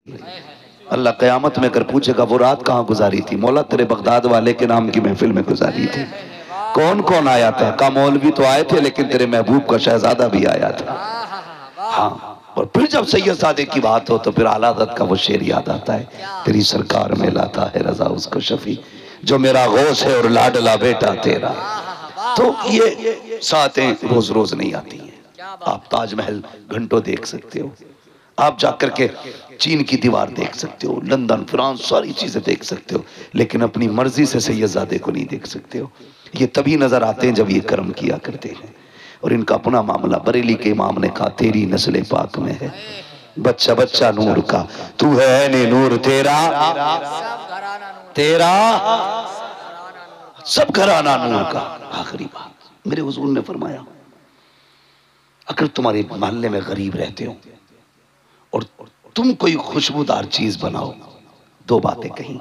अल्लाह क़यामत में अगर पूछेगा वो रात कहाँ गुजारी थी, मौला तेरे बगदाद वाले के नाम की महफिल में गुजारी थी। कौन कौन आया था? का मौलवी तो आए थे लेकिन तेरे महबूब का शहजादा भी आया था। हाँ, और फिर जब सैयद सादे की बात हो तो फिर आला हज़रत का वो शेर याद आता है, तेरी सरकार में लाता है रजा उसको शफी, जो मेरा गौस है और लाडला बेटा तेरा। तो ये सातें रोज रोज नहीं आती हैं। आप ताजमहल घंटों देख सकते हो, आप जाकर के चीन की दीवार देख सकते हो, लंदन फ्रांस सारी चीजें देख सकते हो, लेकिन अपनी मर्जी से सैयदजादे को नहीं देख सकते हो। ये तभी नजर आते हैं जब ये कर्म किया करते हैं। और इनका अपना मामला, बरेली के इमाम ने कहा तेरी नस्ल पाक में है बच्चा बच्चा नूर का, तू है ने नूर तेरा तेरा सब घराना नूर का। आखिरी बात मेरे हुजूर ने फरमाया, अगर तुम्हारे मोहल्ले में गरीब रहते हो और तुम कोई खुशबूदार चीज बनाओ, दो बातें कही।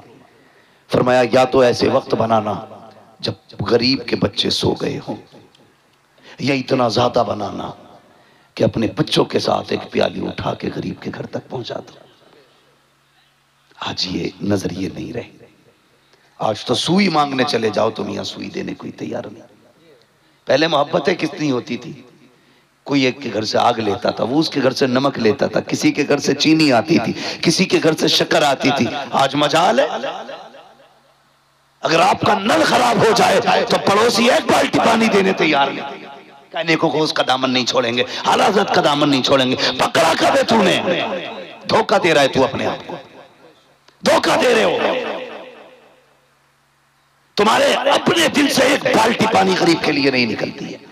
फरमाया या तो ऐसे वक्त बनाना जब गरीब के बच्चे सो गए हों, या इतना ज्यादा बनाना कि अपने बच्चों के साथ एक प्याली उठा के गरीब के घर तक पहुंचा दो। आज ये नजरिए नहीं रहे। आज तो सुई मांगने चले जाओ तो मियां सुई देने कोई तैयार नहीं। पहले मोहब्बतें कितनी होती थी, कोई एक के घर से आग लेता था, वो उसके घर से नमक लेता था, किसी के घर से चीनी आती थी, किसी के घर से शक्कर आती थी। आज मजाल है, अगर आपका नल खराब हो जाए तो पड़ोसी एक बाल्टी पानी देने तैयार नहीं। कहने को उसका दामन नहीं छोड़ेंगे, आला हज़रत का दामन नहीं छोड़ेंगे। पकड़ा कब है तूने? धोखा दे रहा है तू अपने आप को, धोखा दे रहे हो। तुम्हारे अपने दिल से एक बाल्टी पानी गरीब के लिए नहीं निकलती है।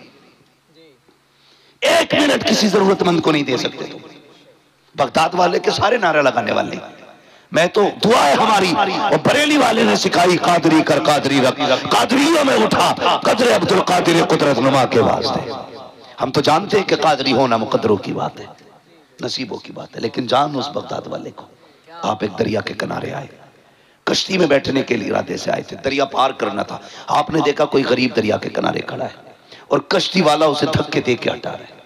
एक मिनट किसी जरूरतमंद को नहीं दे सकते तुम। बगदाद वाले के सारे नारे लगाने वाले, मैं तो दुआ है हमारी और बरेली वाले ने सिखाई, कादरी कर कादरी रख, कादरियों में उठा कदर अब्दुल कादिर कुदरत नुमा के वास्ते। हम तो जानते हैं कि कादरी होना मुकद्दरों की बात है, नसीबों की बात है, लेकिन जान उस बगदाद वाले को। आप एक दरिया के किनारे आए, कश्ती में बैठने के लिए इरादे से आए थे, दरिया पार करना था। आपने देखा कोई गरीब दरिया के किनारे खड़ा है और कश्ती वाला उसे धक्के दे के हटा रहा है।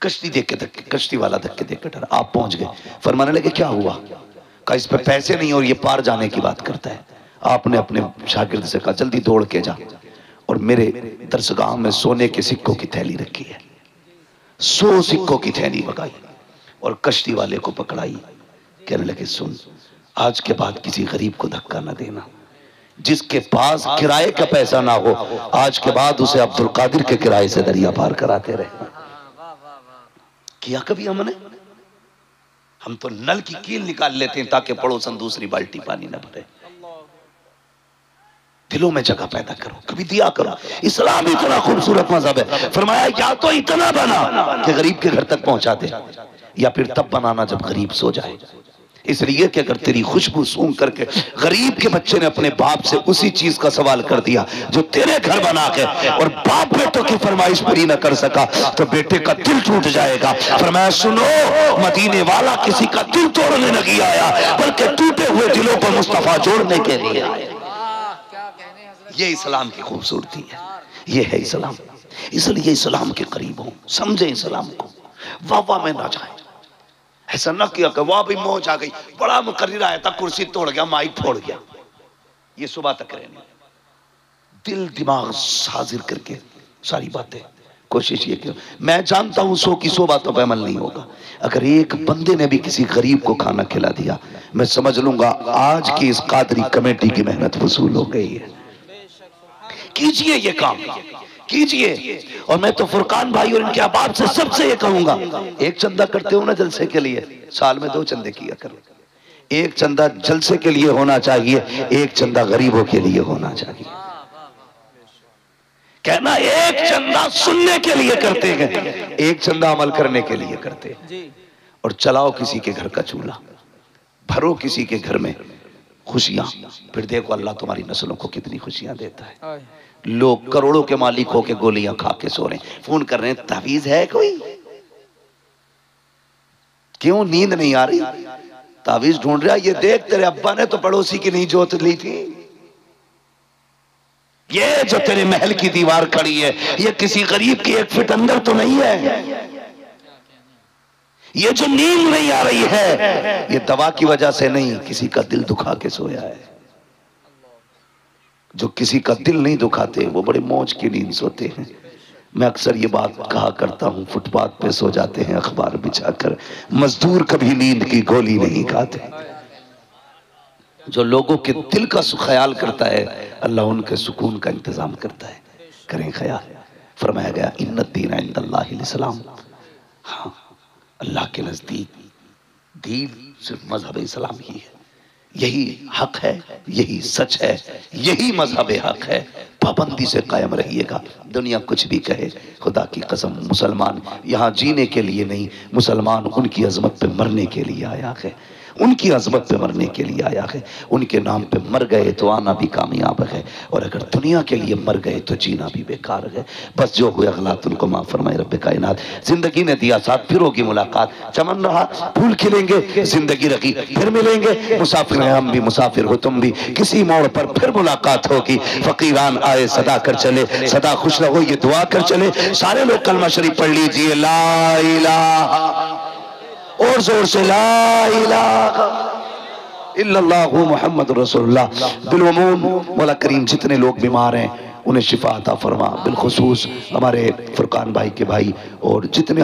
कश्ती देख के धक्के, कश्ती वाला धक्के देख के हटा रहा। आप पहुंच गए, फरमाने लगे क्या हुआ? कहा इस पे पैसे नहीं और ये पार जाने की बात करता है। आपने अपने शागिर्द से कहा जल्दी दौड़ के जा और मेरे दरसगाह में सोने के सिक्कों की थैली रखी है। 100 सिक्कों की थैली मंगाई और कश्ती वाले को पकड़ाई। कहने लगे सुन, आज के बाद किसी गरीब को धक्का न देना, जिसके पास किराए का पैसा ना हो आज के बाद उसे अब्दुल कादिर के किराए से दरिया पार कराते रहे। किया कभी हमने? हम तो नल की कील निकाल लेते हैं ताकि पड़ोसन दूसरी बाल्टी पानी न भरे। दिलों में जगह पैदा करो, कभी दिया करो। इस्लाम इतना खूबसूरत मजहब है, फरमाया या तो इतना बना कि गरीब के घर तक पहुंचा दे, या फिर तब बनाना जब गरीब सो जाए। इसलिए कि अगर तेरी खुशबू सूंघ करके गरीब के बच्चे ने अपने बाप से उसी चीज का सवाल कर दिया जो तेरे घर बना के, और बाप बेटों की फरमाइश पूरी न कर सका तो बेटे का दिल टूट जाएगा। फरमाया सुनो, मदीने वाला किसी का दिल तोड़ने नहीं आया बल्कि टूटे हुए दिलों को मुस्तफा जोड़ने के लिए आया। ये इस्लाम की खूबसूरती है, ये है इस्लाम। इसलिए इस्लाम के करीब हो, समझे इस्लाम को, वाह वाह में ना जाए। ऐसा ना किया कि वाह भी मौज आ गई, बड़ा मुकर्रिर आया था कुर्सी तोड़ गया, माइक फोड़ गया। ये सुबह तक रहने, दिल दिमाग हाजिर करके सारी बातें कोशिश ये की। मैं जानता हूं 100 की 100 बातों पर अमल नहीं होगा। अगर एक बंदे ने भी किसी गरीब को खाना खिला दिया, मैं समझ लूंगा आज की इस कादरी कमेटी की मेहनत वसूल हो गई है। कीजिए ये काम, कीजिए। और मैं तो फुरकान भाई और इनके अहबाब से सबसे ये कहूंगा, एक चंदा करते हो ना जलसे के लिए, साल में 2 चंदे किया करो। एक चंदा जलसे के लिए होना चाहिए, एक चंदा गरीबों के लिए होना चाहिए। कहना एक चंदा सुनने के लिए करते हैं, एक चंदा अमल करने के लिए करते हैं। और चलाओ किसी के घर का चूल्हा, भरो किसी के घर में खुशियां, फिर देखो अल्लाह तुम्हारी नस्लों को कितनी खुशियां देता है। लोग करोड़ों के मालिक होके गोलियां खा के सो रहे हैं, फोन कर रहे हैं तावीज है कोई? क्यों नींद नहीं आ रही? तावीज ढूंढ रहा, ये देख तेरे अब्बा ने तो पड़ोसी की नहीं जोत ली थी। ये जो तेरे महल की दीवार खड़ी है ये किसी गरीब की 1 फीट अंदर तो नहीं है। ये जो नींद नहीं आ रही है, ये दवा की वजह से नहीं, किसी का दिल दुखा के सोया है। जो किसी का दिल नहीं दुखाते वो बड़े मौज की नींद सोते हैं। मैं अक्सर ये बात कहा करता हूँ, फुटपाथ पे सो जाते हैं अखबार बिछाकर, मजदूर कभी नींद की गोली नहीं खाते। जो लोगों के दिल का ख्याल करता है, अल्लाह उनके सुकून का इंतजाम करता है। करें ख्याल। फरमाया गया इन्नद्दीन इंदल्लाहिल इस्लाम, हाँ अल्लाह के नजदीक दीन सिर्फ मजहब इस्लाम ही है। यही हक है, यही सच है, यही मजहब हक है। पाबंदी से कायम रहिएगा, दुनिया कुछ भी कहे। खुदा की कसम, मुसलमान यहाँ जीने के लिए नहीं, मुसलमान उनकी अजमत पे मरने के लिए आया है, उनकी अजमत पे मरने के लिए आया है। उनके नाम पे मर गए तो आना भी कामयाब है, और अगर दुनिया के लिए मर गए तो जीना भी बेकार है। बस जो हुए अगलात उनको माफ फरमाए रब्बे कायनात। जिंदगी ने दिया साथ, फिर होगी मुलाकात। चमन रहा फूल खिलेंगे, जिंदगी रखी फिर मिलेंगे। मुसाफिर हैं हम भी, मुसाफिर हो तुम भी, किसी मोड़ पर फिर मुलाकात होगी। फकीरान आए सदा कर चले, सदा खुश रहो ये दुआ कर चले। सारे लोग कलमा शरीफ पढ़ लीजिए, ला इलाहा, और जोर से ला इलाहा इल्लल्लाहु मुहम्मद रसूलुल्लाह। बिलउमूम मौला करीम जितने लोग बीमार हैं उन्हें शिफा अता फरमा, बिलखुसूस हमारे फुरकान भाई के भाई और जितने